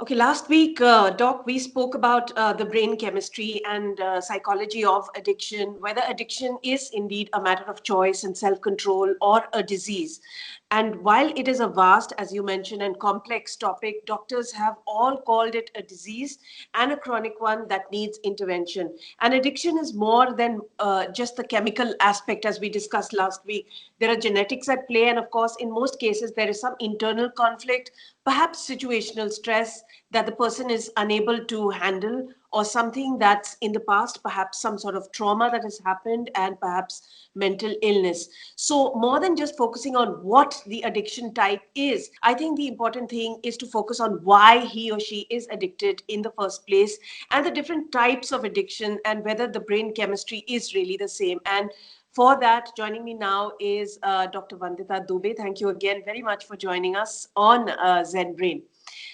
Okay, last week, Doc, we spoke about the brain chemistry and psychology of addiction, whether addiction is indeed a matter of choice and self control or a disease. And while it is a vast, as you mentioned, and complex topic, doctors have all called it a disease and a chronic one that needs intervention. And addiction is more than just the chemical aspect, as we discussed last week. There are genetics at play, and of course, in most cases, there is some internal conflict, perhaps situational stress that the person is unable to handle, or something that's in the past, perhaps some sort of trauma that has happened, and perhaps mental illness. So, more than just focusing on what the addiction type is, I think the important thing is to focus on why he or she is addicted in the first place, and the different types of addiction, and whether the brain chemistry is really the same. And for that, joining me now is Dr. Vandita Dubey. Thank you again very much for joining us on Zen-Brain.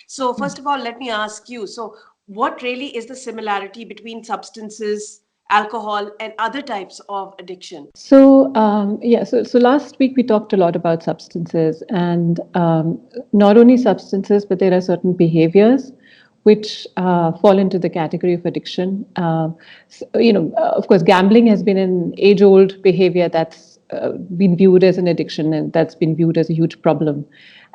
So, first of all, let me ask you, so what really is the similarity between substances, alcohol, and other types of addiction? So last week we talked a lot about substances, and not only substances, but there are certain behaviors which fall into the category of addiction. Of course, gambling has been an age-old behavior that's been viewed as an addiction, and that's been viewed as a huge problem.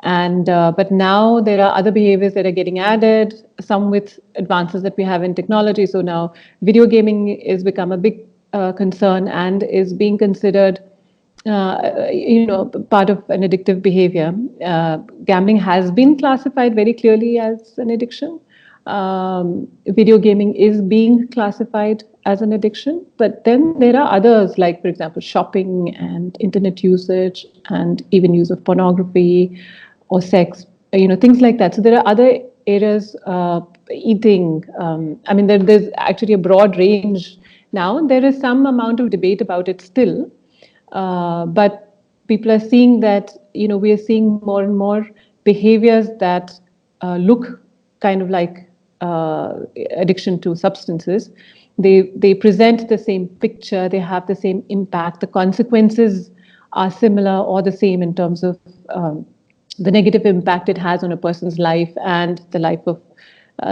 And but now there are other behaviors that are getting added, some with advances that we have in technology. So now video gaming is become a big concern and is being considered part of an addictive behavior. Gambling has been classified very clearly as an addiction. Video gaming is being classified as an addiction, but then there are others, like, for example, shopping and internet usage and even use of pornography or sex, things like that. So there are other areas, eating. There's actually a broad range now. There is some amount of debate about it still, but people are seeing that, we are seeing more and more behaviors that look kind of like addiction to substances. They present the same picture, they have the same impact, the consequences are similar or the same in terms of the negative impact it has on a person's life and the life of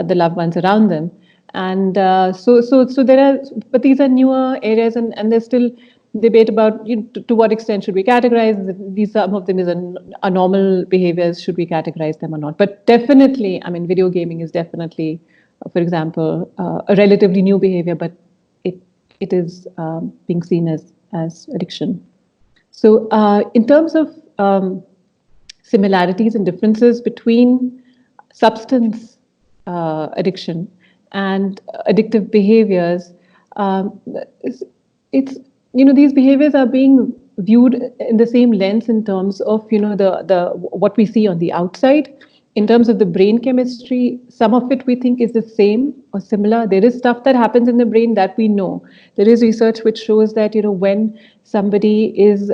the loved ones around them. And so there are, but these are newer areas, and there's still debate about, to what extent should we categorize these. Some of them are normal behaviors. Should we categorize them or not? But definitely, video gaming is definitely, for example, a relatively new behavior, but it is being seen as addiction. So in terms of similarities and differences between substance addiction and addictive behaviors, it's these behaviors are being viewed in the same lens in terms of the what we see on the outside. In terms of the brain chemistry, some of it we think is the same or similar. There is stuff that happens in the brain that we know. There is research which shows that when somebody is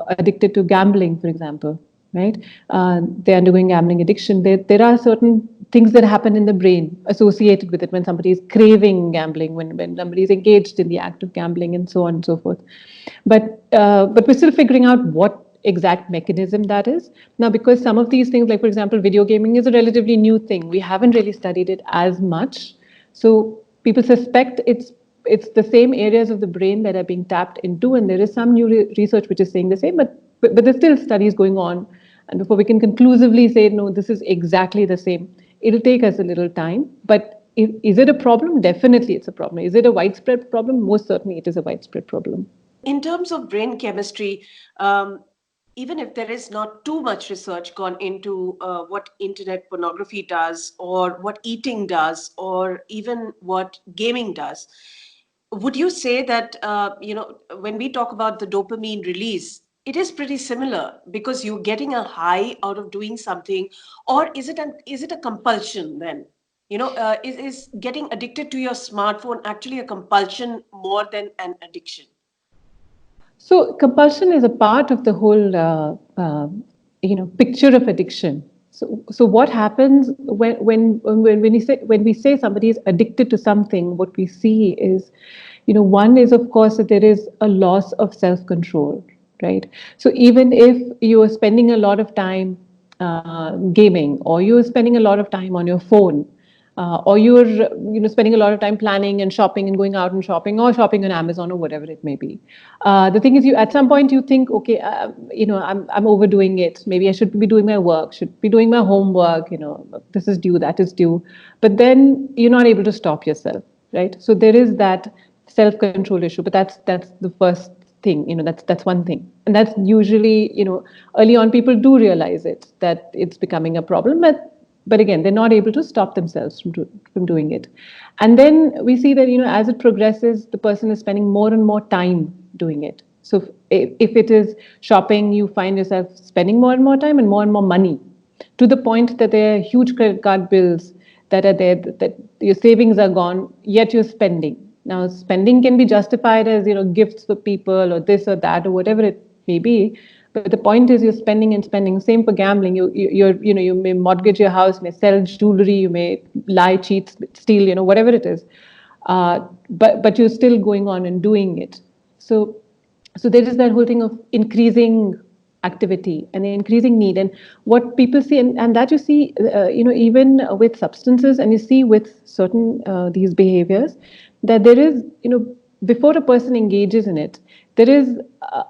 addicted to gambling, for example, right? They're undergoing gambling addiction. There are certain things that happen in the brain associated with it when somebody is craving gambling, when somebody is engaged in the act of gambling, and so on and so forth. But we're still figuring out what exact mechanism that is. Now, because some of these things, like, for example, video gaming is a relatively new thing. We haven't really studied it as much. So people suspect it's the same areas of the brain that are being tapped into, and there is some new research which is saying the same, but there's still studies going on. And before we can conclusively say, no, this is exactly the same, it'll take us a little time. But is it a problem? Definitely it's a problem. Is it a widespread problem? Most certainly it is a widespread problem. In terms of brain chemistry, even if there is not too much research gone into what internet pornography does, or what eating does, or even what gaming does, would you say that when we talk about the dopamine release, it is pretty similar because you're getting a high out of doing something, or is it a compulsion then? Is getting addicted to your smartphone actually a compulsion more than an addiction? So compulsion is a part of the whole, picture of addiction. So what happens when we say somebody is addicted to something? What we see is, one is, of course, that there is a loss of self-control, right? So even if you are spending a lot of time gaming, or you're spending a lot of time on your phone, or you're spending a lot of time planning and shopping and going out and shopping, or shopping on Amazon or whatever it may be. The thing is, you at some point you think, okay, I'm overdoing it. Maybe I should be doing my work, should be doing my homework. This is due, that is due, but then you're not able to stop yourself, right? So there is that self-control issue, but that's the first thing. That's one thing, and that's usually, early on people do realize it, that it's becoming a problem, but again, they're not able to stop themselves from doing it. And then we see that, as it progresses, the person is spending more and more time doing it. So if it is shopping, you find yourself spending more and more money, to the point that there are huge credit card bills that are there, that your savings are gone, yet you're spending. Now, spending can be justified as, gifts for people or this or that or whatever it may be. But the point is, you're spending and spending. Same for gambling. You may mortgage your house, may sell jewelry, you may lie, cheat, steal, whatever it is. But you're still going on and doing it. So there is that whole thing of increasing activity and the increasing need, and what people see, and that you see, even with substances, and you see with certain these behaviors, that there is, before a person engages in it, there is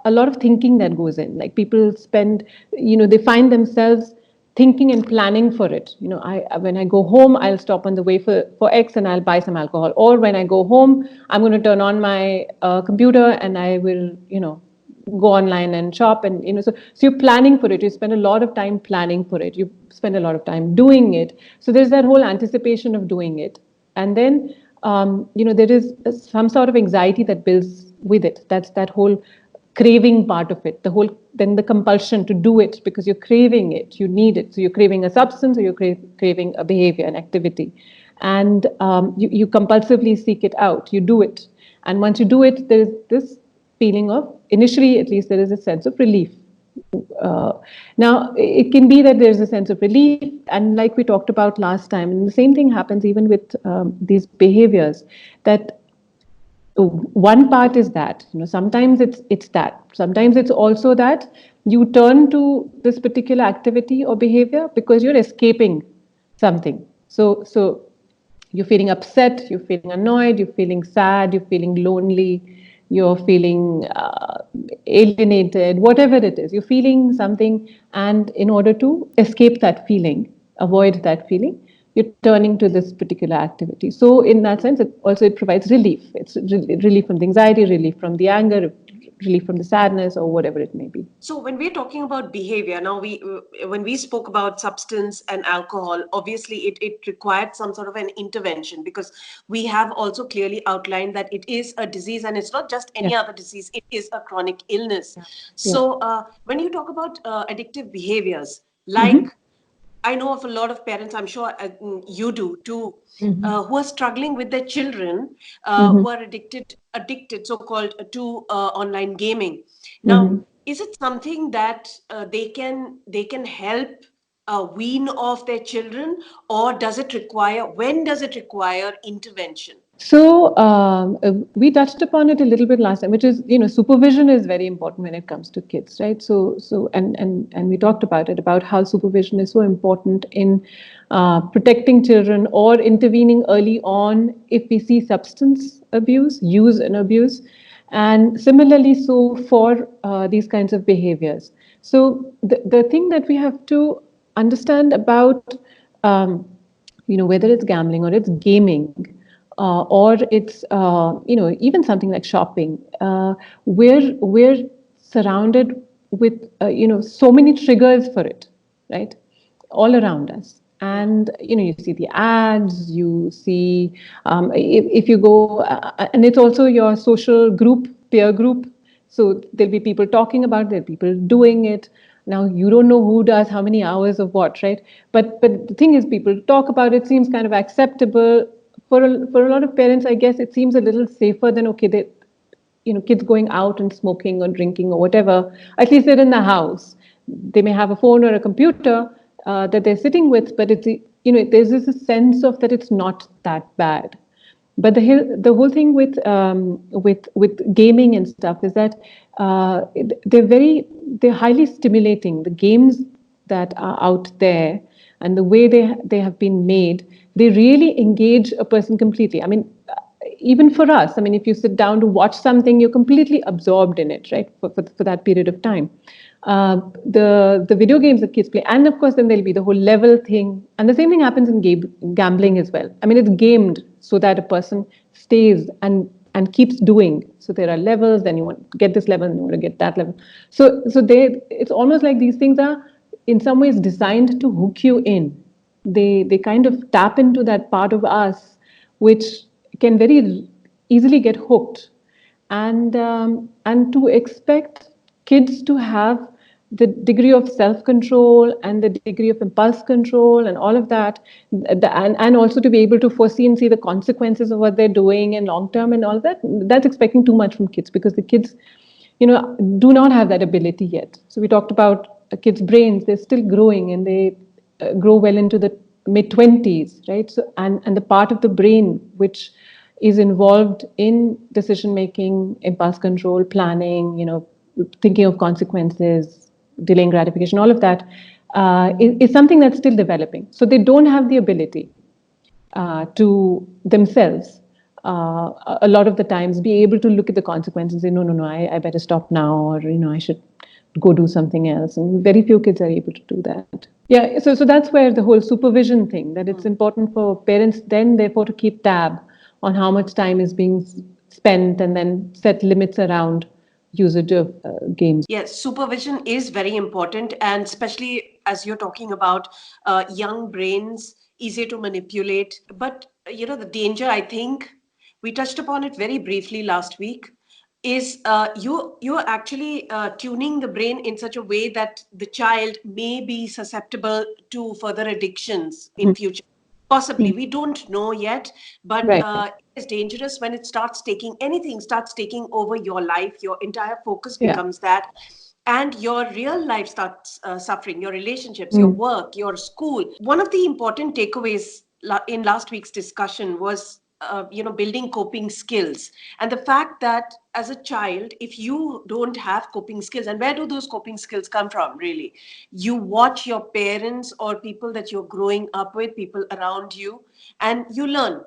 a lot of thinking that goes in. Like, people spend, they find themselves thinking and planning for it. When I go home, I'll stop on the way for X and I'll buy some alcohol. Or when I go home, I'm going to turn on my computer and I will, go online and shop. And, so you're planning for it. You spend a lot of time planning for it. You spend a lot of time doing it. So there's that whole anticipation of doing it. And then, there is some sort of anxiety that builds with it. That's that whole craving part of it, then the compulsion to do it because you're craving it, you need it. So you're craving a substance, or you're craving a behavior, an activity, and you compulsively seek it out, you do it. And once you do it, there is this feeling of, initially at least, there is a sense of relief. Now, it can be that there's a sense of relief, and like we talked about last time, and the same thing happens even with these behaviors, that one part is that, sometimes it's that. Sometimes it's also that you turn to this particular activity or behavior because you're escaping something. So you're feeling upset, you're feeling annoyed, you're feeling sad, you're feeling lonely, you're feeling alienated, whatever it is. You're feeling something, and in order to escape that feeling, avoid that feeling, you're turning to this particular activity. So in that sense, it provides relief. It's relief from the anxiety, relief from the anger, relief from the sadness, or whatever it may be. So when we're talking about behavior, now when we spoke about substance and alcohol, obviously it required some sort of an intervention, because we have also clearly outlined that it is a disease, and it's not just any other disease, it is a chronic illness. So when you talk about addictive behaviors, like I know of a lot of parents, I'm sure you do too, who are struggling with their children who are addicted, so-called, to online gaming. Now, is it something that they can help wean off their children, or when does it require intervention? So we touched upon it a little bit last time, which is, supervision is very important when it comes to kids, right? And we talked about it, about how supervision is so important in protecting children, or intervening early on if we see substance abuse, use and abuse, and similarly so for these kinds of behaviors. So the thing that we have to understand about, whether it's gambling or it's gaming, or it's even something like shopping, we're surrounded with so many triggers for it, right, all around us. And you see the ads, you see, if you go, and it's also your social group, peer group. So there'll be people talking about it, there'll be people doing it. Now, you don't know who does how many hours of what, right? But the thing is, people talk about it, seems kind of acceptable. For a lot of parents, I guess it seems a little safer than, okay, kids going out and smoking or drinking or whatever. At least they're in the house. They may have a phone or a computer that they're sitting with, but it's, there's this sense of that it's not that bad. But the whole thing with gaming and stuff is that they're highly stimulating. The games that are out there and the way they have been made, they really engage a person completely. I mean, even for us, I mean, if you sit down to watch something, you're completely absorbed in it, right, for that period of time. The video games that kids play, and of course, then there'll be the whole level thing, and the same thing happens in gambling as well. I mean, it's gamed so that a person stays and keeps doing. So there are levels, then you want to get this level, and you want to get that level. So it's almost like these things are in some ways designed to hook you in. They kind of tap into that part of us which can very easily get hooked, and to expect kids to have the degree of self-control and the degree of impulse control and all of that, and also to be able to foresee and see the consequences of what they're doing in long term and all of that, that's expecting too much from kids, because the kids, do not have that ability yet. So we talked about kids' brains; they're still growing, and they grow well into the mid 20s, right? So and the part of the brain which is involved in decision making, impulse control, planning, thinking of consequences, delaying gratification, all of that is something that's still developing. So they don't have the ability to themselves a lot of the times be able to look at the consequences and say, no, I better stop now, or I should go do something else. And very few kids are able to do that. Yeah, so that's where the whole supervision thing, that it's important for parents then therefore to keep tab on how much time is being spent, and then set limits around usage of games. Yes, supervision is very important, and especially as you're talking about young brains, easier to manipulate. But the danger, I think, we touched upon it very briefly last week, is you're actually tuning the brain in such a way that the child may be susceptible to further addictions in future. Possibly, we don't know yet, but Right. it's dangerous when it starts taking over your life. Your entire focus Yeah. becomes that, and your real life starts suffering. Your relationships, your Mm. work, your school. One of the important takeaways in last week's discussion was building coping skills, and the fact that as a child, if you don't have coping skills, and where do those coping skills come from, really? You watch your parents or people that you're growing up with, people around you, and you learn,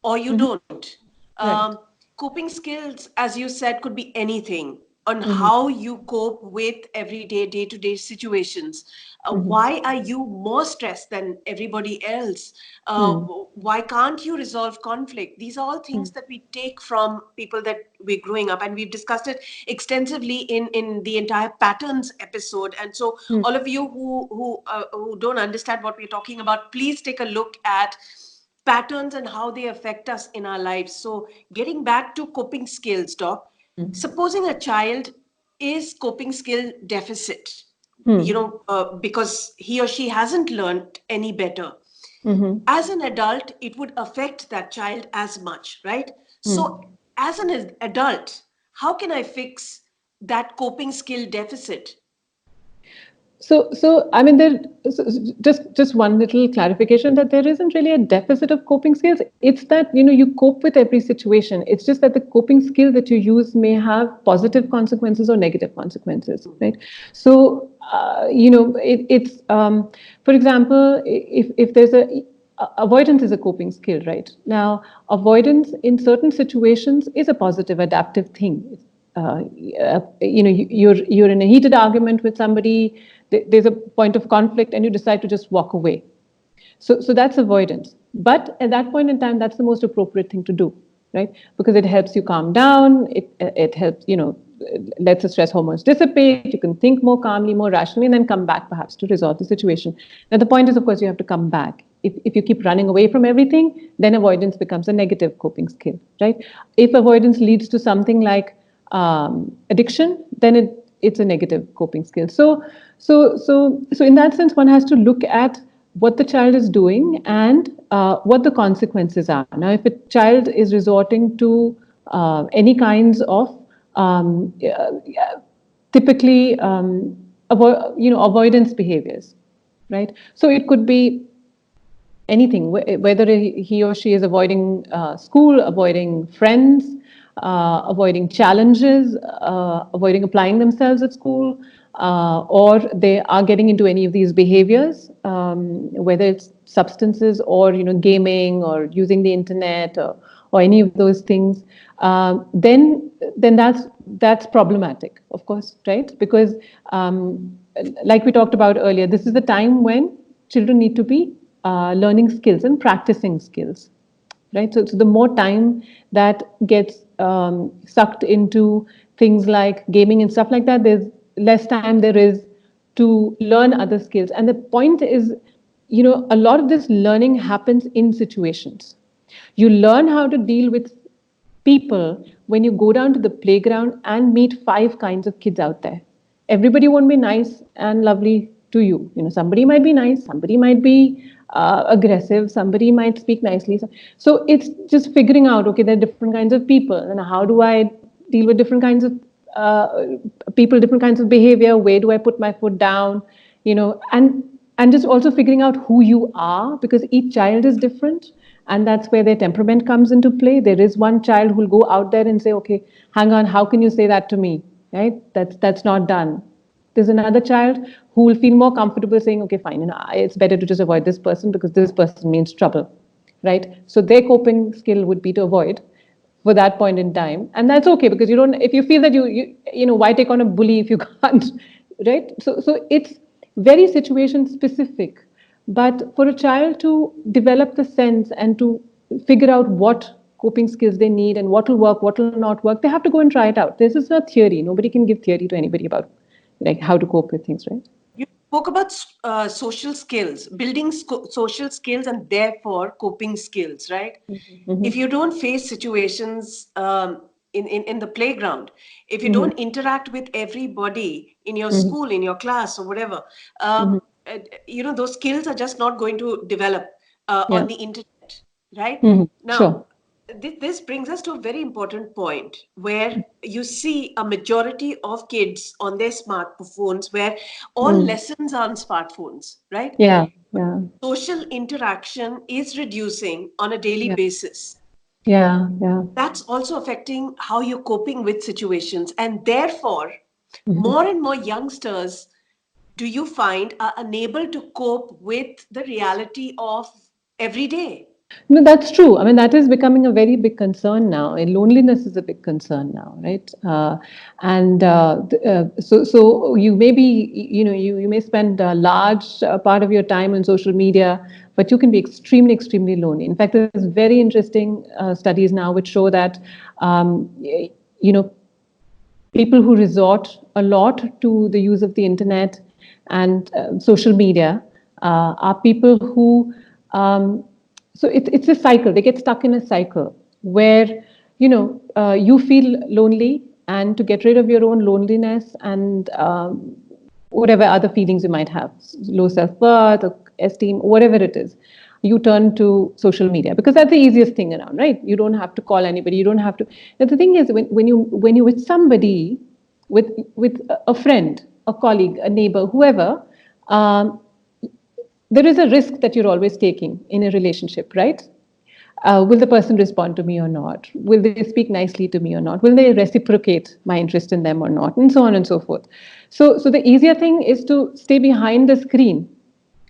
or you Mhm. don't. Right. Coping skills, as you said, could be anything on Mhm. how you cope with everyday, day-to-day situations. Mhm. Why are you more stressed than everybody else? uh, Mm. why can't you resolve conflict? These are all things Mm. that we take from people that we're growing up, and we've discussed it extensively in the entire patterns episode. And so Mm. all of you who don't understand what we're talking about, please take a look at patterns and how they affect us in our lives. So getting back to coping skills, Doc, supposing a child is coping skill deficit, Mm. because he or she hasn't learned any better. Mhm. As an adult, it would affect that child as much, right? So, Mm. as an adult, how can I fix that coping skill deficit? So I mean, just one little clarification, that there isn't really a deficit of coping skills. It's that you cope with every situation. It's just that the coping skill that you use may have positive consequences or negative consequences, right? So it's for example, if there's avoidance is a coping skill, right? Now, avoidance in certain situations is a positive adaptive thing. You're in a heated argument with somebody, there's a point of conflict, and you decide to just walk away. So that's avoidance. But at that point in time, that's the most appropriate thing to do, right? Because it helps you calm down. It helps, lets the stress hormones dissipate. You can think more calmly, more rationally, and then come back perhaps to resolve the situation. Now, the point is, of course, you have to come back. If you keep running away from everything, then avoidance becomes a negative coping skill, right? If avoidance leads to something like addiction, then it's a negative coping skill. So in that sense, one has to look at what the child is doing and what the consequences are. Now, if a child is resorting to any kinds of typically avoidance behaviors, right? So it could be anything, whether he or she is avoiding school, avoiding friends, avoiding challenges, avoiding applying themselves at school, or they are getting into any of these behaviors, whether it's substances or gaming or using the internet or any of those things, then that's problematic, of course, right? Because like we talked about earlier, this is the time when children need to be learning skills and practicing skills, right? So the more time that gets sucked into things like gaming and stuff like that, there's less time there is to learn other skills. And the point is, a lot of this learning happens in situations. You learn how to deal with people when you go down to the playground and meet five kinds of kids out there. Everybody won't be nice and lovely to you. Somebody might be nice, somebody might be aggressive, somebody might speak nicely. So it's just figuring out, okay, there are different kinds of people, and how do I deal with different kinds of uh, people, different kinds of behavior? Where do I put my foot down? And just also figuring out who you are, because each child is different, and that's where their temperament comes into play. There is one child who'll go out there and say, okay, hang on, how can you say that to me, right? That's not done. There's another child who will feel more comfortable saying, okay, fine, it's better to just avoid this person because this person means trouble, right? So their coping skill would be to avoid for that point in time, and that's okay, because you don't, if you feel that why take on a bully if you can't, right? So it's very situation specific. But for a child to develop the sense and to figure out what coping skills they need and what will work, what will not work, they have to go and try it out. This is not theory. Nobody can give theory to anybody about like how to cope with things, right? You spoke about social skills, building social skills and therefore coping skills, right? Mm-hmm. If you don't face situations in the playground, if you Mm-hmm. don't interact with everybody in your Mm-hmm. school, in your class, or whatever, Mm-hmm. those skills are just not going to develop Yeah. on the internet, right? Mm-hmm. Now, Sure. this brings us to a very important point where you see a majority of kids on their smartphones, where all Mm. lessons are on smartphones, right? Yeah. Yeah. Social interaction is reducing on a daily Yeah. basis. Yeah. Yeah. That's also affecting how you're coping with situations. And therefore, Mm-hmm. more and more youngsters, do you find, are unable to cope with the reality of every day? No, that's true. I mean, that is becoming a very big concern now. And loneliness is a big concern now, right? So you may be, you may spend a large part of your time on social media, but you can be extremely, extremely lonely. In fact, there's very interesting studies now which show that, you know, people who resort a lot to the use of the internet and social media are people who it's a cycle. They get stuck in a cycle where you feel lonely, and to get rid of your own loneliness and whatever other feelings you might have, low self-worth or esteem, whatever it is, you turn to social media because that's the easiest thing around, right? You don't have to call anybody, you don't have to. Now, the thing is, when you're with somebody, with a friend, a colleague, a neighbor, whoever, um, there is a risk that you're always taking in a relationship, right? Will the person respond to me or not? Will they speak nicely to me or not? Will they reciprocate my interest in them or not? And so on and so forth. So the easier thing is to stay behind the screen,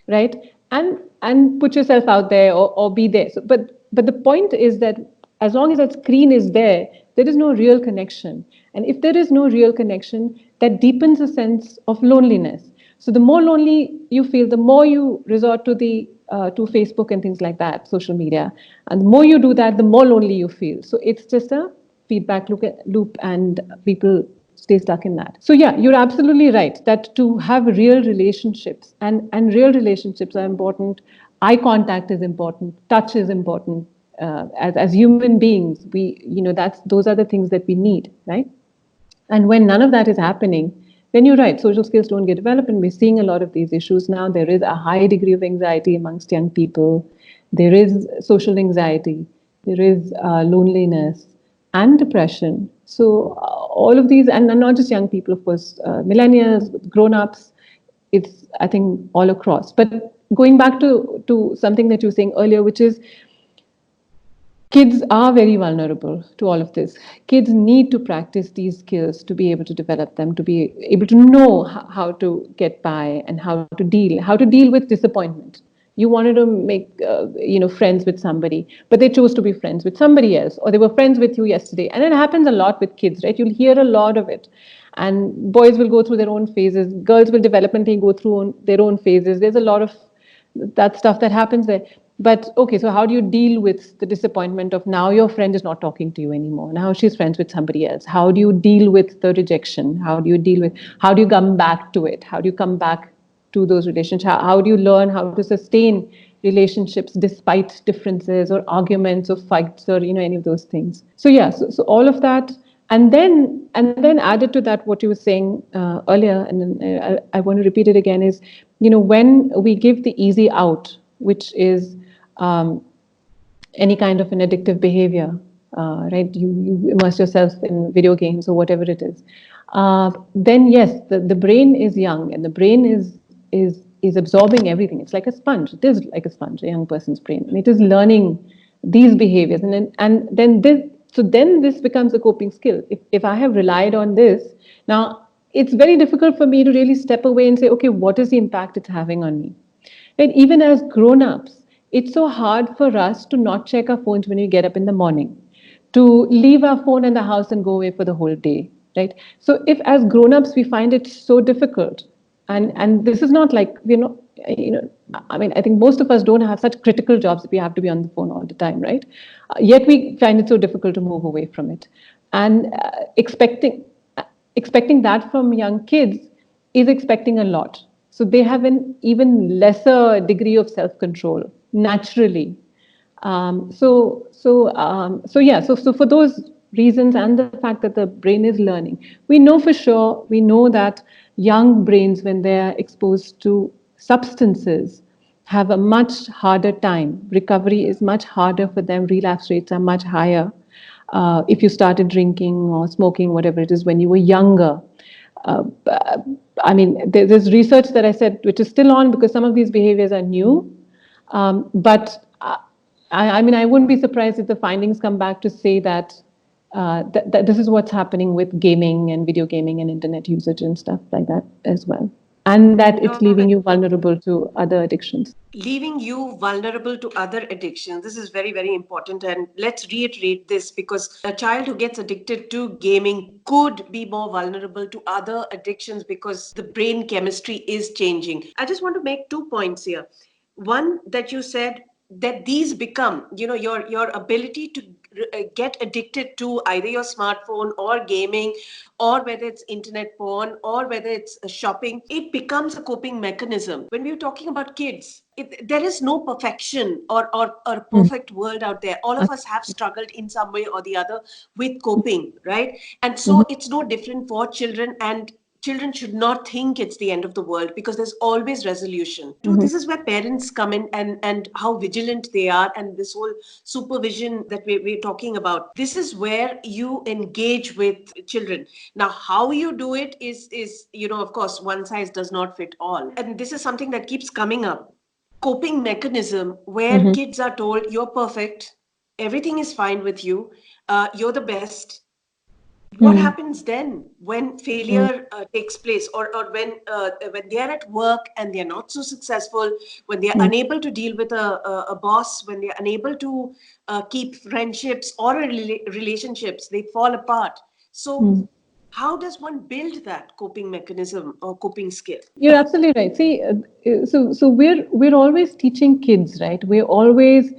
right? And put yourself out there, or be there. But the point is that as long as that screen is there is no real connection. And if there is no real connection, that deepens a sense of loneliness. So the more lonely you feel, the more you resort to Facebook and things like that, social media. And the more you do that, the more lonely you feel. So it's just a feedback loop, and people stay stuck in that. So yeah, you're absolutely right that to have real relationships, and real relationships are important. Eye contact is important. Touch is important. As human beings, that's those are the things that we need, right? And when none of that is happening, then you're right, social skills don't get developed, and we're seeing a lot of these issues now. There is a high degree of anxiety amongst young people. There is social anxiety. There is loneliness and depression. So all of these, and not just young people, of course, millennials, grown-ups, it's, I think, all across. But going back to something that you were saying earlier, which is Kids are very vulnerable to all of this. Kids need to practice these skills to be able to develop them, to be able to know how to get by and how to deal with disappointment. You wanted to make friends with somebody, but they chose to be friends with somebody else, or they were friends with you yesterday. And it happens a lot with kids, right? You'll hear a lot of it. And boys will go through their own phases. Girls will developmentally go through their own phases. There's a lot of that stuff that happens there. But okay, so how do you deal with the disappointment of now your friend is not talking to you anymore? Now she's friends with somebody else. How do you deal with the rejection? How do you come back to it? How do you come back to those relationships? How do you learn how to sustain relationships despite differences or arguments or fights or any of those things? So yeah, so all of that, and then added to that what you were saying earlier, and I want to repeat it again, is when we give the easy out, which is any kind of an addictive behavior, right? You immerse yourself in video games or whatever it is. Then yes, the brain is young, and the brain is absorbing everything. It's like a sponge. It is like a sponge, a young person's brain, and it is learning these behaviors, then this becomes a coping skill. If I have relied on this, now it's very difficult for me to really step away and say, okay, what is the impact it's having on me? And even as grown-ups, it's so hard for us to not check our phones when we get up in the morning, to leave our phone in the house and go away for the whole day, right? So if as grown-ups we find it so difficult, and this is not like I mean, I think most of us don't have such critical jobs that we have to be on the phone all the time, right? Yet we find it so difficult to move away from it, and expecting that from young kids is expecting a lot. So they have an even lesser degree of self-control naturally. So for those reasons and the fact that the brain is learning, we know for sure, we know that young brains, when they're exposed to substances, have a much harder time. Recovery is much harder for them. Relapse rates are much higher. If you started drinking or smoking, whatever it is, when you were younger. Uh, I mean, there's research that I said, which is still on because some of these behaviors are new. But I mean, I wouldn't be surprised if the findings come back to say that this is what's happening with gaming and video gaming and internet usage and stuff like that as well. And that it's No, leaving you vulnerable to other addictions. leaving you vulnerable to other addictions. This is very, very important. And let's reiterate this, because a child who gets addicted to gaming could be more vulnerable to other addictions because the brain chemistry is changing. I just want to make 2 points here. One, that you said that these become, your ability to get addicted to either your smartphone or gaming, or whether it's internet porn, or whether it's shopping, it becomes a coping mechanism. When we're talking about kids, there is no perfection or Mm. perfect world out there. All of us have struggled in some way or the other with coping, right? And so Mhm. it's no different for children. And children should not think it's the end of the world, because there's always resolution. Too, Mhm. this is where parents come in, and how vigilant they are, and this whole supervision that we're talking about. This is where you engage with children. Now, how you do it is of course, one size does not fit all, and this is something that keeps coming up. Coping mechanism where Mhm. kids are told you're perfect, everything is fine with you, you're the best. What Mhm. happens then when Mhm. failure takes place, or when they are at work and they're not so successful, when they're Mhm. unable to deal with a boss, when they're unable to keep friendships or relationships, they fall apart. So Mhm. how does one build that coping mechanism or coping skill? You're absolutely right. See, so we're always teaching kids, right? We're always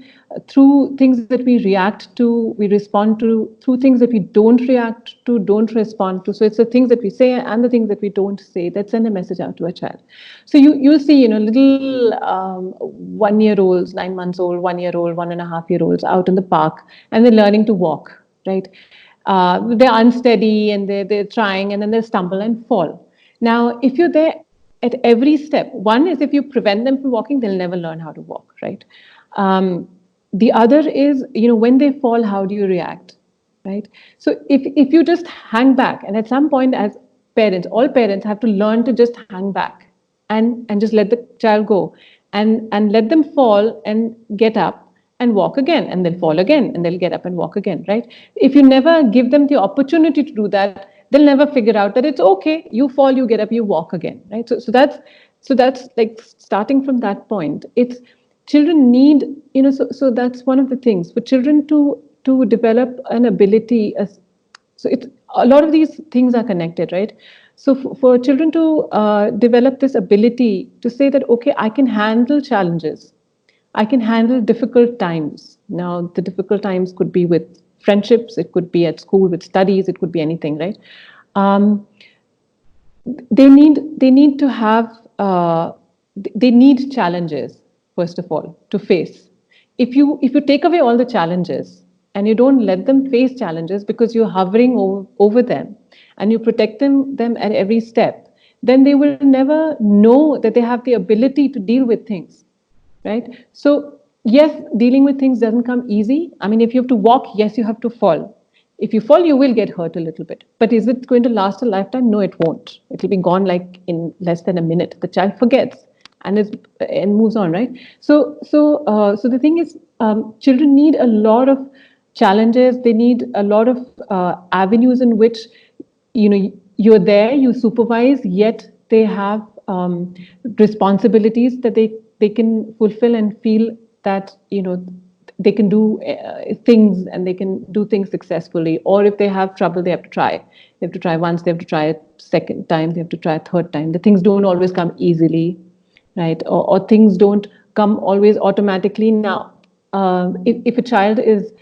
through things that we react to, we respond to, through things that we don't react to, don't respond to. So it's the things that we say and the things that we don't say that send a message out to a child. So you'll see, little 1 year olds, 9 months old, 1 year old, 1.5 year olds out in the park, and they're learning to walk, right? They're unsteady and they're trying, and then they stumble and fall. Now, if you're there at every step, one is if you prevent them from walking, they'll never learn how to walk, right? The other is, when they fall, how do you react, right? So if you just hang back, and at some point, as parents, all parents have to learn to just hang back and just let the child go, and let them fall and get up, and walk again, and they'll fall again, and they'll get up and walk again, right? If you never give them the opportunity to do that, they'll never figure out that it's okay. You fall, you get up, you walk again, right? So that's like starting from that point. It's children need, so that's one of the things for children to develop an ability. So it's a lot of these things are connected, right? So for children to develop this ability to say that, okay, I can handle challenges, I can handle difficult times. Now, the difficult times could be with friendships, it could be at school with studies, it could be anything, right? Um, they need to have they need challenges first of all to face. If you take away all the challenges and you don't let them face challenges because you're hovering over them and you protect them at every step, then they will never know that they have the ability to deal with things, right? So yes, dealing with things doesn't come easy. I mean, if you have to walk, yes, you have to fall. If you fall, you will get hurt a little bit, but is it going to last a lifetime? No, it won't. It will be gone like in less than a minute. The child forgets and moves on, right? So the thing is, children need a lot of challenges. They need a lot of avenues in which, you're there, you supervise, yet they have responsibilities that they can fulfill and feel that they can do things, and they can do things successfully. Or if they have trouble, they have to try once, they have to try a second time, they have to try a third time. The things don't always come easily, right? Or things don't come always automatically. Now, if a child is,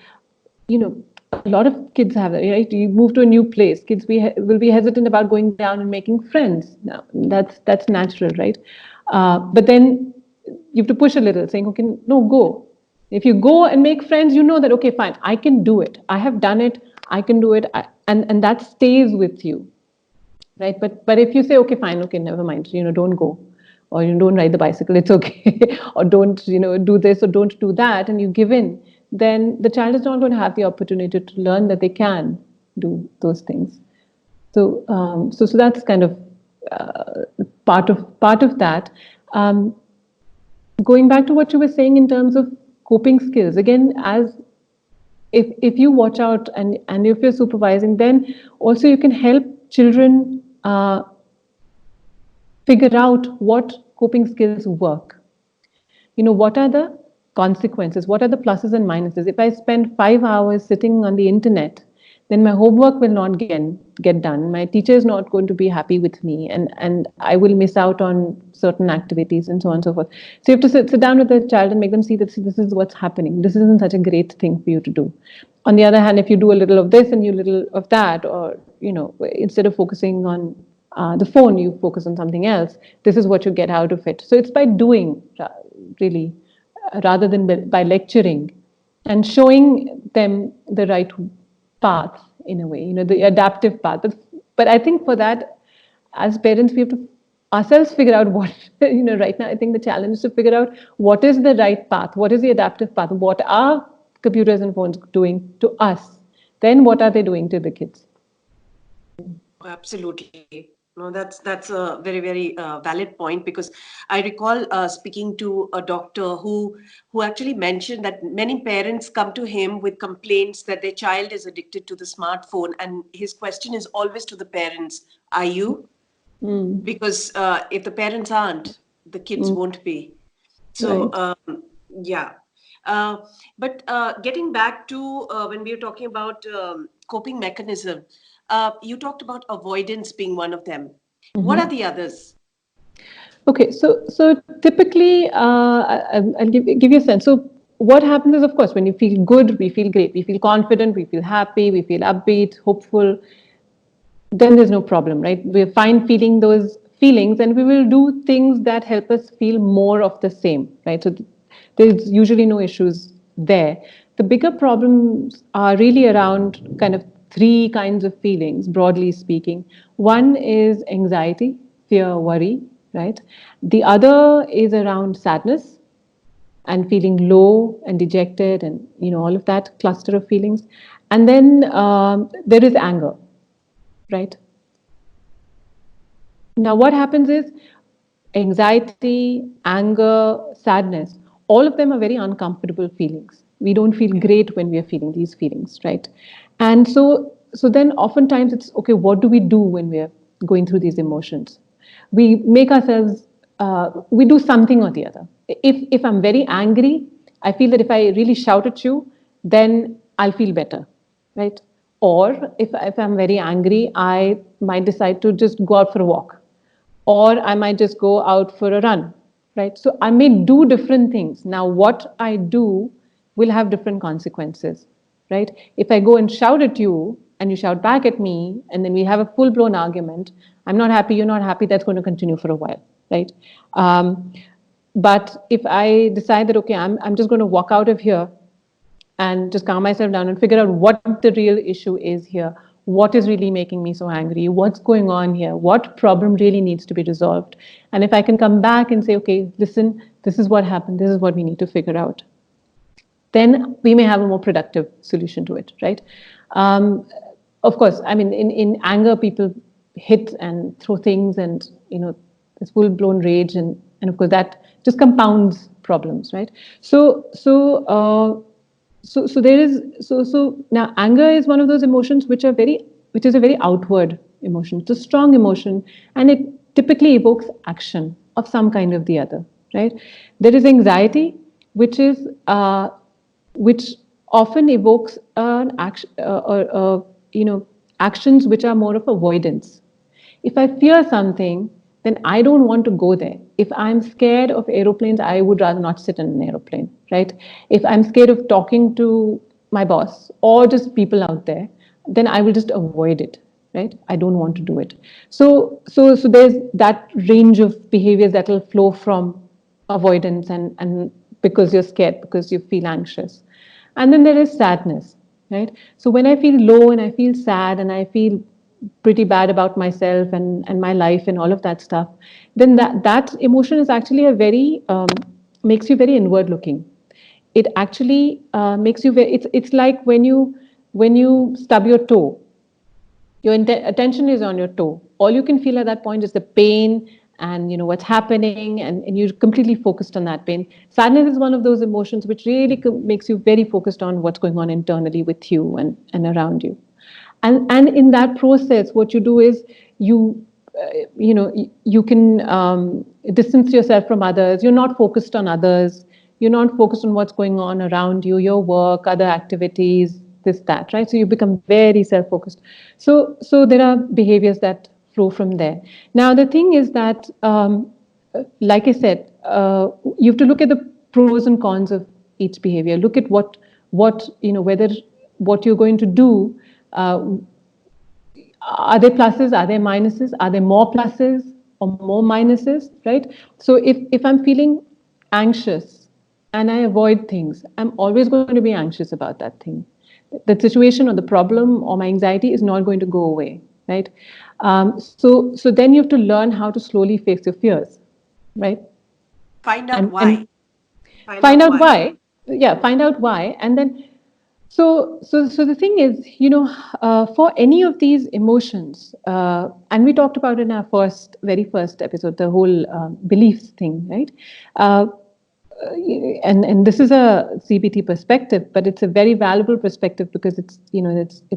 a lot of kids have it, right? You move to a new place, kids will be hesitant about going down and making friends. Now, that's natural, right? But then you have to push a little, saying, okay, no, go. If you go and make friends, you know that, okay, fine, I can do it. I have done it. I can do it. And that stays with you, right? But if you say, okay, fine, okay, never mind, don't go, or don't ride the bicycle, it's okay, or don't do this or don't do that, and you give in, then the child is not going to have the opportunity to learn that they can do those things. So that's kind of part of that. Um, Going back to what you were saying in terms of coping skills, again, as if you watch out and if you're supervising, then also you can help children figure out what coping skills work. What are the consequences? What are the pluses and minuses? If I spend 5 hours sitting on the internet, then my homework will not get done. My teacher is not going to be happy with me, and I will miss out on certain activities and so on and so forth. So you have to sit down with the child and make them see that, see, this is what's happening. This isn't such a great thing for you to do. On the other hand, if you do a little of this and you little of that, or instead of focusing on the phone, you focus on something else. This is what you get out of it. So it's by doing, really, rather than by lecturing, and showing them the right path, in a way, the adaptive path. But I think for that, as parents, we have to ourselves figure out what, right now, I think the challenge is to figure out what is the right path, what is the adaptive path, what are computers and phones doing to us, then what are they doing to the kids. Absolutely. No, that's a very, very valid point, because I recall speaking to a doctor who actually mentioned that many parents come to him with complaints that their child is addicted to the smartphone, and his question is always to the parents: "Are you?" Because if the parents aren't, the kids won't be. So Right. yeah. Uh, but getting back to when we were talking about coping mechanism, you talked about avoidance being one of them. What are the others? Okay, so typically, I'll give you a sense. So what happens is, of course, when you feel good, we feel great, we feel confident, we feel happy, we feel upbeat, hopeful. Then there's no problem, right? We're fine feeling those feelings, and we will do things that help us feel more of the same, right? So there's usually no issues there. The bigger problems are really around kind of three kinds of feelings, broadly speaking. One is anxiety, fear, worry, right? The other is around sadness and feeling low and dejected, and all of that cluster of feelings. And then there is anger, right? Now, what happens is anxiety, anger, sadness, all of them are very uncomfortable feelings. We don't feel great when we are feeling these feelings, right? And so then oftentimes it's okay, what do we do when we are going through these emotions? We make ourselves, we do something or the other. If I'm very angry, I feel that if I really shout at you, then I'll feel better, right? Or if I'm very angry, I might decide to just go out for a walk, or I might just go out for a run, right? So I may do different things. Now, what I do will have different consequences, right? If I go and shout at you and you shout back at me, and then we have a full blown argument, I'm not happy, you're not happy, that's going to continue for a while, right? Um, but if I decide that, okay, I'm just going to walk out of here and just calm myself down and figure out what the real issue is here. What is really making me so angry? What's going on here? What problem really needs to be resolved? And if I can come back and say, okay, listen, this is what happened, this is what we need to figure out, then we may have a more productive solution to it, right? Um, of course, I mean, in anger, people hit and throw things, and this full-blown rage, and of course that just compounds problems, right? So there is so now anger is one of those emotions which is a very outward emotion. It's a strong emotion, and it typically evokes action of some kind of the other, right? There is anxiety, which is which often evokes an action, actions which are more of avoidance. If I fear something, then I don't want to go there. If I'm scared of aeroplanes, I would rather not sit in an aeroplane, right? If I'm scared of talking to my boss or just people out there, then I will just avoid it, right? I don't want to do it. So there's that range of behaviors that will flow from avoidance and because you're scared, because you feel anxious. And then there is sadness, right? So when I feel low and I feel sad and I feel pretty bad about myself and my life and all of that stuff, then that emotion is actually a very makes you very inward looking. It actually makes you very, it's like when you stub your toe, your attention is on your toe. All you can feel at that point is the pain and what's happening, and you're completely focused on that pain. Sadness is one of those emotions which really makes you very focused on what's going on internally with you and around you. And in that process, what you do is you can distance yourself from others. You're not focused on others. You're not focused on what's going on around you, your work, other activities, this, that, right? So you become very self-focused. So there are behaviors that flow from there. Now, the thing is that, like I said, you have to look at the pros and cons of each behavior. Look at what whether what you're going to do, are there pluses, are there minuses, are there more pluses or more minuses, right? So if I'm feeling anxious and I avoid things, I'm always going to be anxious about that thing. The situation or the problem or my anxiety is not going to go away, right? So then you have to learn how to slowly face your fears, right? Find out And why. find out why. Yeah, find out why, and then so the thing is, for any of these emotions, and we talked about in our very first episode, the whole beliefs thing, right? Uh, and this is a CBT perspective, but it's a very valuable perspective because it's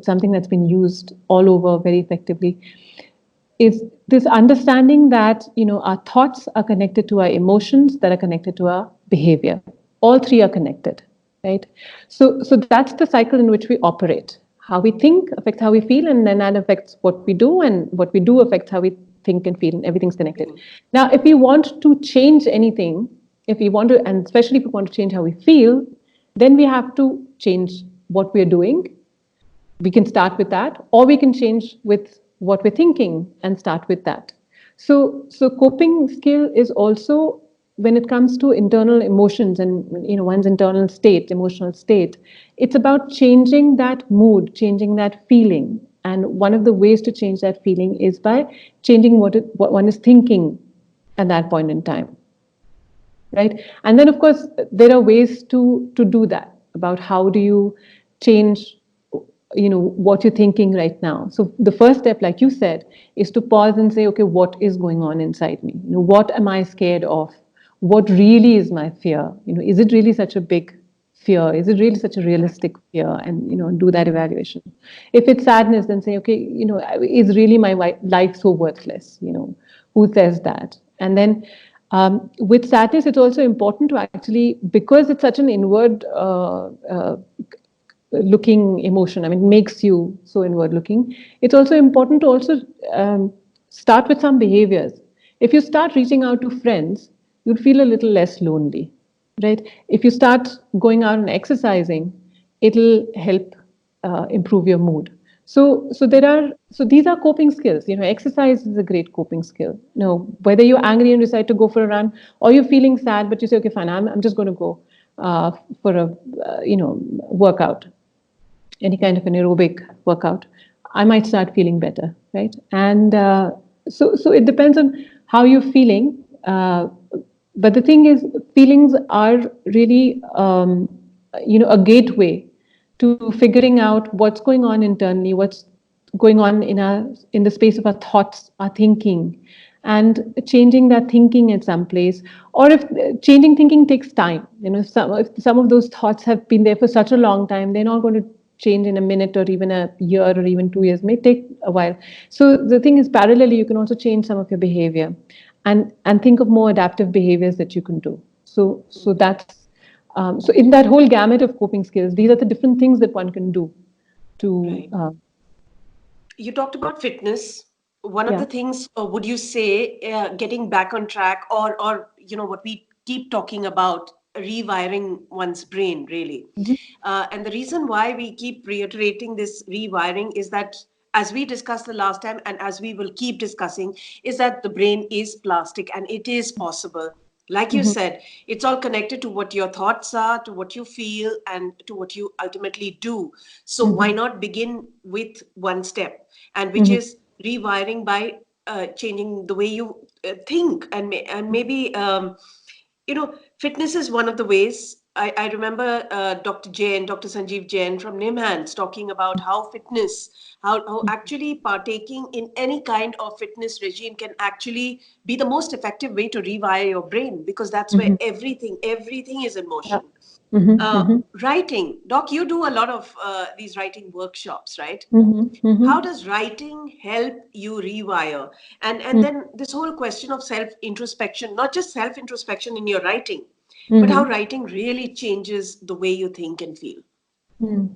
something that's been used all over very effectively. Is this understanding that our thoughts are connected to our emotions, that are connected to our behavior. All three are connected, right? So that's the cycle in which we operate. How we think affects how we feel, and then that affects what we do, and what we do affects how we think and feel, and everything's connected. Now, if we want to change anything, if we want to, and especially if we want to change how we feel, then we have to change what we're doing. We can start with that, or we can change with what we're thinking and start with that. So coping skill is also, when it comes to internal emotions and one's internal state, emotional state, it's about changing that mood, changing that feeling. And one of the ways to change that feeling is by changing what one is thinking at that point in time, right? And then, of course, there are ways to do that, about how do you change what you're thinking right now. So the first step, like you said, is to pause and say, okay, what is going on inside me? What am I scared of? what really is my fear? Is it really such a big fear? Is it really such a realistic fear? And do that evaluation. If it's sadness, then say, okay, is really my life so worthless? Who says that? And then with sadness, it's also important to actually, because it's such an inward looking emotion, I mean, it makes you so inward looking. It's also important to also start with some behaviors. If you start reaching out to friends, you'll feel a little less lonely, right? If you start going out and exercising, it'll help improve your mood. So these are coping skills. Exercise is a great coping skill. Whether you're angry and decide to go for a run, or you're feeling sad but you say, okay, fine, I'm just going to go for a workout, any kind of an aerobic workout, I might start feeling better, right? And so it depends on how you're feeling. But the thing is, feelings are really, a gateway to figuring out what's going on internally, what's going on in the space of our thoughts, our thinking, and changing that thinking at some place. Or if changing thinking takes time, if some of those thoughts have been there for such a long time, they're not going to change in a minute or even a year or even 2 years. May take a while. So the thing is, parallelly, you can also change some of your behavior and think of more adaptive behaviors that you can do. So in that whole gamut of coping skills, these are the different things that one can do to. Right. You talked about fitness. One of Yeah. the things, would you say, getting back on track, or what we keep talking about, rewiring one's brain, really. Mhm. And the reason why we keep reiterating this rewiring is that, as we discussed the last time, and as we will keep discussing, is that the brain is plastic and it is possible. Like you Mhm. said, it's all connected to what your thoughts are, to what you feel, and to what you ultimately do. So why Mhm. not begin with one step, and which Mhm. is rewiring by changing the way you think, and maybe fitness is one of the ways. I remember Dr. Sanjeev Jain from Nimhans talking about how fitness, how actually partaking in any kind of fitness regime can actually be the most effective way to rewire your brain, because that's where Mhm. everything is in Yeah. motion. Mhm. Mhm. Writing, Doc, you do a lot of these writing workshops, right? Mhm. How Mhm. does writing help you rewire? And Mhm. then this whole question of self introspection, not just self introspection in your writing, but how Mhm. writing really changes the way you think and feel. Mhm.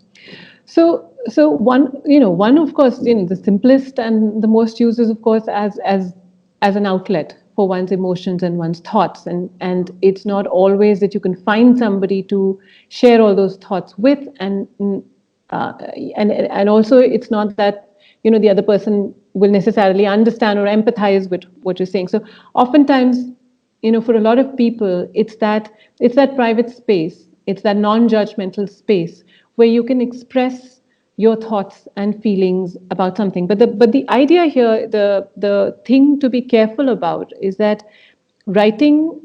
So one of course, the simplest and the most used is of course as an outlet for one's emotions and one's thoughts, and it's not always that you can find somebody to share all those thoughts with, uh, and also it's not that the other person will necessarily understand or empathize with what you're saying. So oftentimes, for a lot of people, it's that private space, it's that non-judgmental space where you can express your thoughts and feelings about something. But the idea here, the thing to be careful about is that writing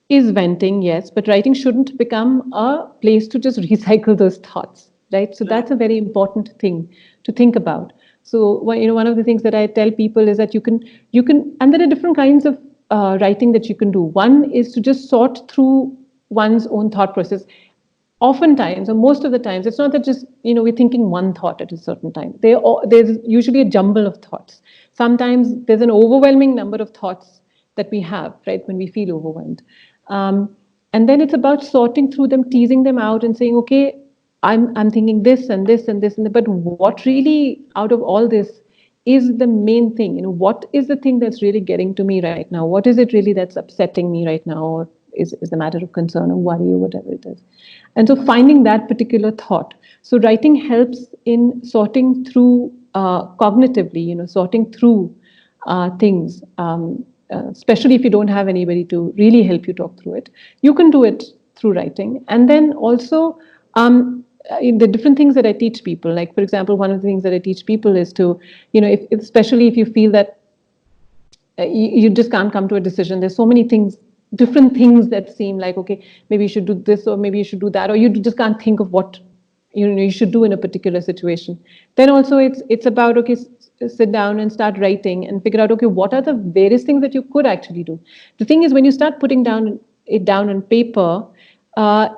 is venting, yes, but writing shouldn't become a place to just recycle those thoughts, right? So Right. that's a very important thing to think about. So one of the things that I tell people is that you can, and there are different kinds of writing that you can do. One is to just sort through one's own thought process. Oftentimes, or most of the times, it's not that just we're thinking one thought at a certain time. There's usually a jumble of thoughts. Sometimes there's an overwhelming number of thoughts that we have, right, when we feel overwhelmed. And then it's about sorting through them, teasing them out, and saying, okay, I'm thinking this and this and this and that, but what really out of all this is the main thing? What is the thing that's really getting to me right now? What is it really that's upsetting me right now, or is a matter of concern or worry or whatever it is? And so finding that particular thought. So writing helps in sorting through cognitively, sorting through things. Especially if you don't have anybody to really help you talk through it, you can do it through writing. And then also in the different things that I teach people, like for example, one of the things that I teach people is to, especially if you feel that you just can't come to a decision. There's so many things, different things that seem like, okay, maybe you should do this or maybe you should do that, or you just can't think of what you should do in a particular situation. Then also it's about, okay, sit down and start writing and figure out, okay, what are the various things that you could actually do? The thing is, when you start putting down on paper,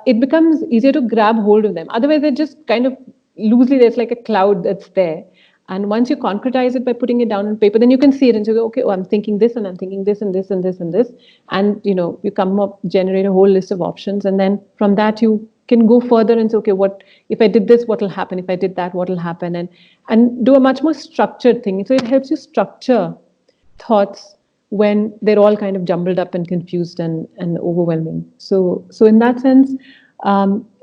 it becomes easier to grab hold of them. Otherwise, they're just kind of loosely, there's like a cloud that's there. And once you concretize it by putting it down on paper, then you can see it and say, okay, oh, I'm thinking this and I'm thinking this and this and this and this. And, you come up, generate a whole list of options. And then from that, you can go further and say, okay, what if I did this, what will happen? If I did that, what will happen? And do a much more structured thing. So it helps you structure thoughts when they're all kind of jumbled up and confused and overwhelming. So in that sense,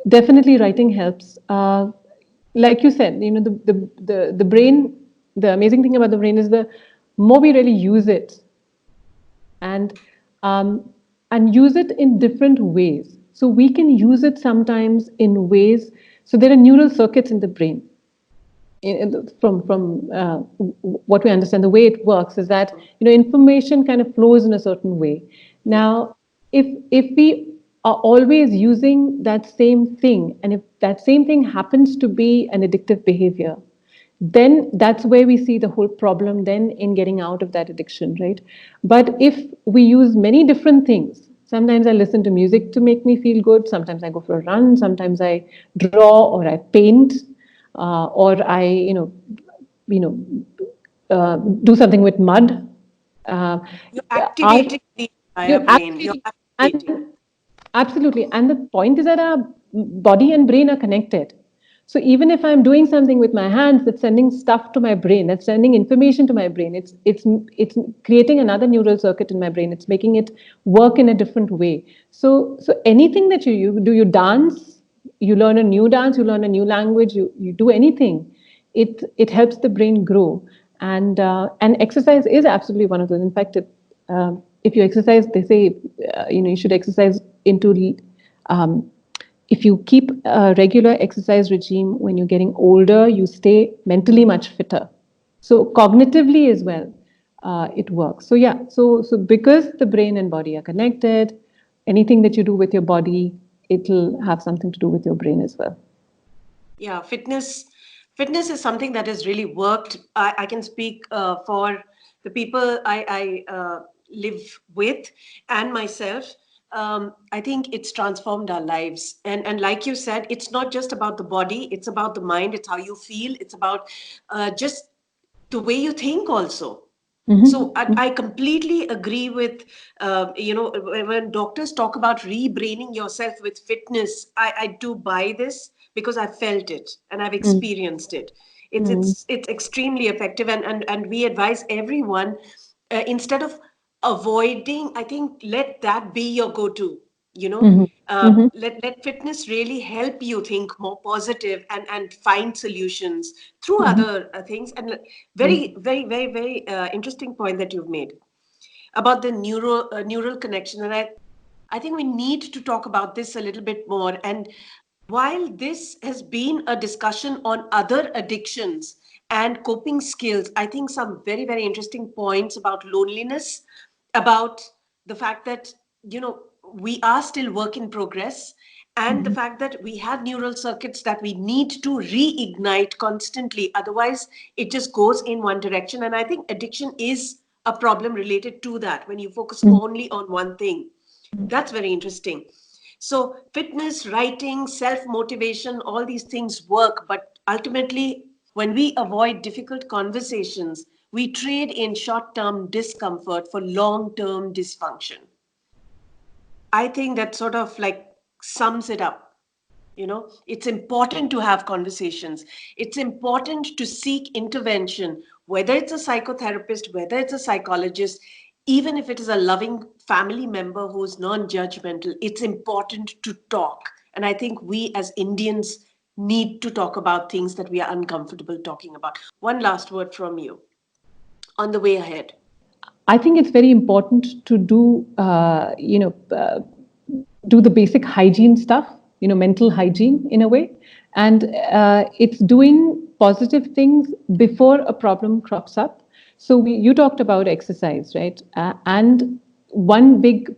definitely writing helps. Like you said, the brain, the amazing thing about the brain is the more we really use it, and um, and use it in different ways. So we can use it sometimes in ways. So there are neural circuits in the brain. From what we understand, the way it works is that information kind of flows in a certain way. Now, if we are always using that same thing, and if that same thing happens to be an addictive behavior, then that's where we see the whole problem then in getting out of that addiction, right? But if we use many different things, sometimes I listen to music to make me feel good, sometimes I go for a run, sometimes I draw or I paint, or I, you know, do something with mud. Uh, You're art, activating the entire you're brain. You're activating, activating. and absolutely. And the point is that our body and brain are connected. So even if I'm doing something with my hands, that's sending stuff to my brain, that's sending information to my brain. It's creating another neural circuit in my brain. It's making it work in a different way. So anything that you do, you dance, you learn a new dance, you learn a new language, you do anything. It helps the brain grow, and exercise is absolutely one of those. In fact, if you exercise, they say you should exercise into. Um, if you keep a regular exercise regime when you're getting older, you stay mentally much fitter. So cognitively as well, it works. So yeah, so because the brain and body are connected, anything that you do with your body, it'll have something to do with your brain as well. Yeah, fitness is something that has really worked. I can speak for the people I live with and myself. I think it's transformed our lives, and like you said, it's not just about the body, it's about the mind, it's how you feel, it's about just the way you think also. So Mm-hmm. I completely agree with, when doctors talk about rebraining yourself with fitness, I do buy this because I felt it and I've experienced it. It's extremely effective, and we advise everyone, instead of avoiding, I think let that be your go-to. You know, Mm-hmm. Mm-hmm. let fitness really help you think more positive and find solutions through Mm-hmm. other things. And very interesting point that you've made about the neural connection, and I think we need to talk about this a little bit more. And while this has been a discussion on other addictions and coping skills, I think some very interesting points about loneliness, about the fact that, we are still work in progress, and the Mm-hmm. fact that we have neural circuits that we need to reignite constantly. Otherwise, it just goes in one direction. And I think addiction is a problem related to that when you focus only on one thing. That's very interesting. So, fitness, writing, self motivation, all these things work. But ultimately, when we avoid difficult conversations, we trade in short term discomfort for long term dysfunction. I think that sort of like sums it up. It's important to have conversations. It's important to seek intervention, whether it's a psychotherapist, whether it's a psychologist, even if it is a loving family member who's non-judgmental. It's important to talk. And I think we as Indians need to talk about things that we are uncomfortable talking about. One last word from you on the way ahead. I think it's very important to do the basic hygiene stuff, mental hygiene in a way. And it's doing positive things before a problem crops up. So you talked about exercise, right? And one big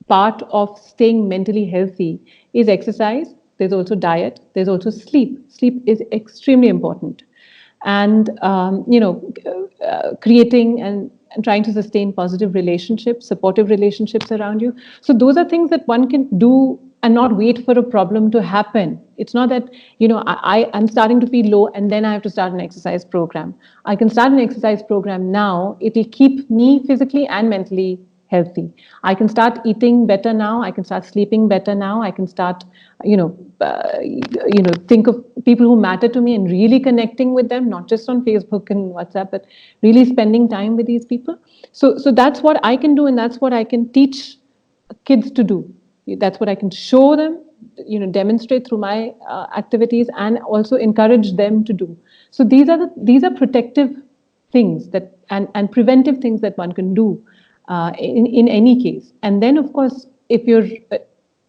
part of staying mentally healthy is exercise. There's also diet. There's also sleep. Sleep is extremely important. and creating and trying to sustain positive relationships, supportive relationships around you. So those are things that one can do and not wait for a problem to happen. It's not that, I'm starting to feel low and then I have to start an exercise program. I can start an exercise program now. It'll keep me physically and mentally healthy. I can start eating better now. I can start sleeping better now. I can start, think of people who matter to me and really connecting with them, not just on Facebook and WhatsApp, but really spending time with these people. So that's what I can do, and that's what I can teach kids to do. That's what I can show them, demonstrate through my activities, and also encourage them to do. So these are protective things that and preventive things that one can do in any case. And then, of course, if you're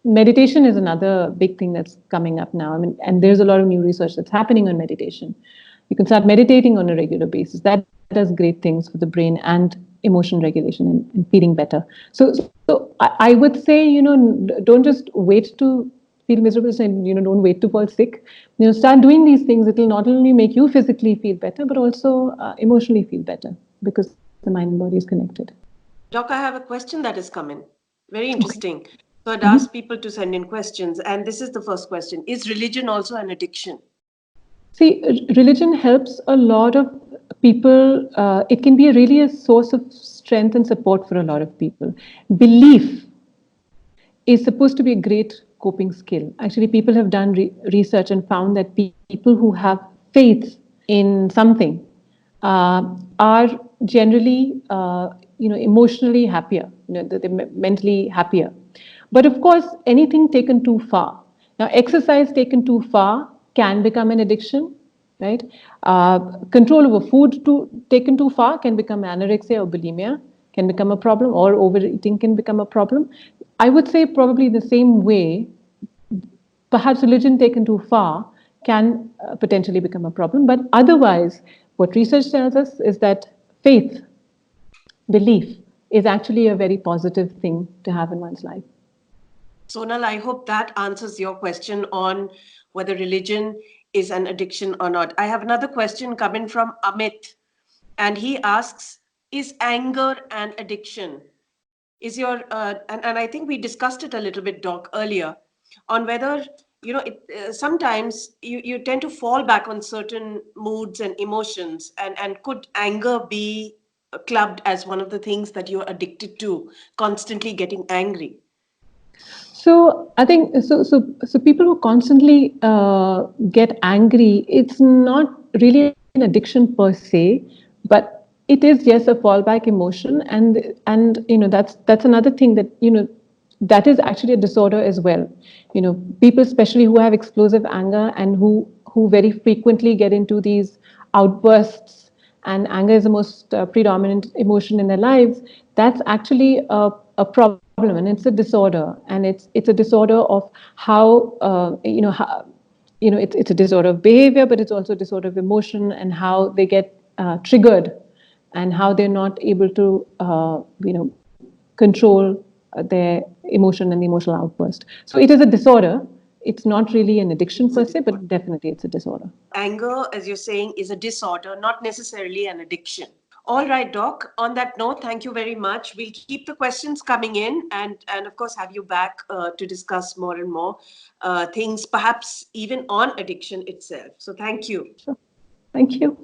meditation is another big thing that's coming up now. I mean, and there's a lot of new research that's happening on meditation. You can start meditating on a regular basis. That does great things for the brain and emotion regulation and feeling better. So I would say, don't just wait to feel miserable and, don't wait to fall sick. Start doing these things. It will not only make you physically feel better, but also emotionally feel better, because the mind and body is connected. Doc, I have a question that has come in. Very interesting. Okay. So I'd ask people to send in questions. And this is the first question. Is religion also an addiction? See, religion helps a lot of people. It can be really a source of strength and support for a lot of people. Belief is supposed to be a great coping skill. Actually, people have done research and found that people who have faith in something are generally, emotionally happier. They're mentally happier. But of course, anything taken too far. Now, exercise taken too far can become an addiction, right? Control over food taken too far can become anorexia or bulimia, can become a problem, or overeating can become a problem. I would say probably the same way, perhaps religion taken too far can potentially become a problem. But otherwise, what research tells us is that faith, belief, is actually a very positive thing to have in one's life. Sonal, I hope that answers your question on whether religion is an addiction or not. I have another question coming from Amit, and he asks, is anger an addiction? Is your and I think we discussed it a little bit, Doc, earlier, on whether sometimes you tend to fall back on certain moods and emotions, and could anger be clubbed as one of the things that you're addicted to, constantly getting angry? So I think so people who constantly get angry, it's not really an addiction per se, but it is, yes, a fallback emotion, and that's another thing that that is actually a disorder as well. People especially who have explosive anger and who very frequently get into these outbursts, and anger is the most predominant emotion in their lives. That's actually a problem, and it's a disorder, and it's a disorder of how it's a disorder of behavior, but it's also a disorder of emotion and how they get triggered, and how they're not able to control their emotion and the emotional outburst. So it is a disorder. It's not really an addiction per se, but definitely it's a disorder. Anger, as you're saying, is a disorder, not necessarily an addiction. All right, Doc. On that note, thank you very much. We'll keep the questions coming in, and of course have you back to discuss more and more things, perhaps even on addiction itself. So thank you. Sure. Thank you.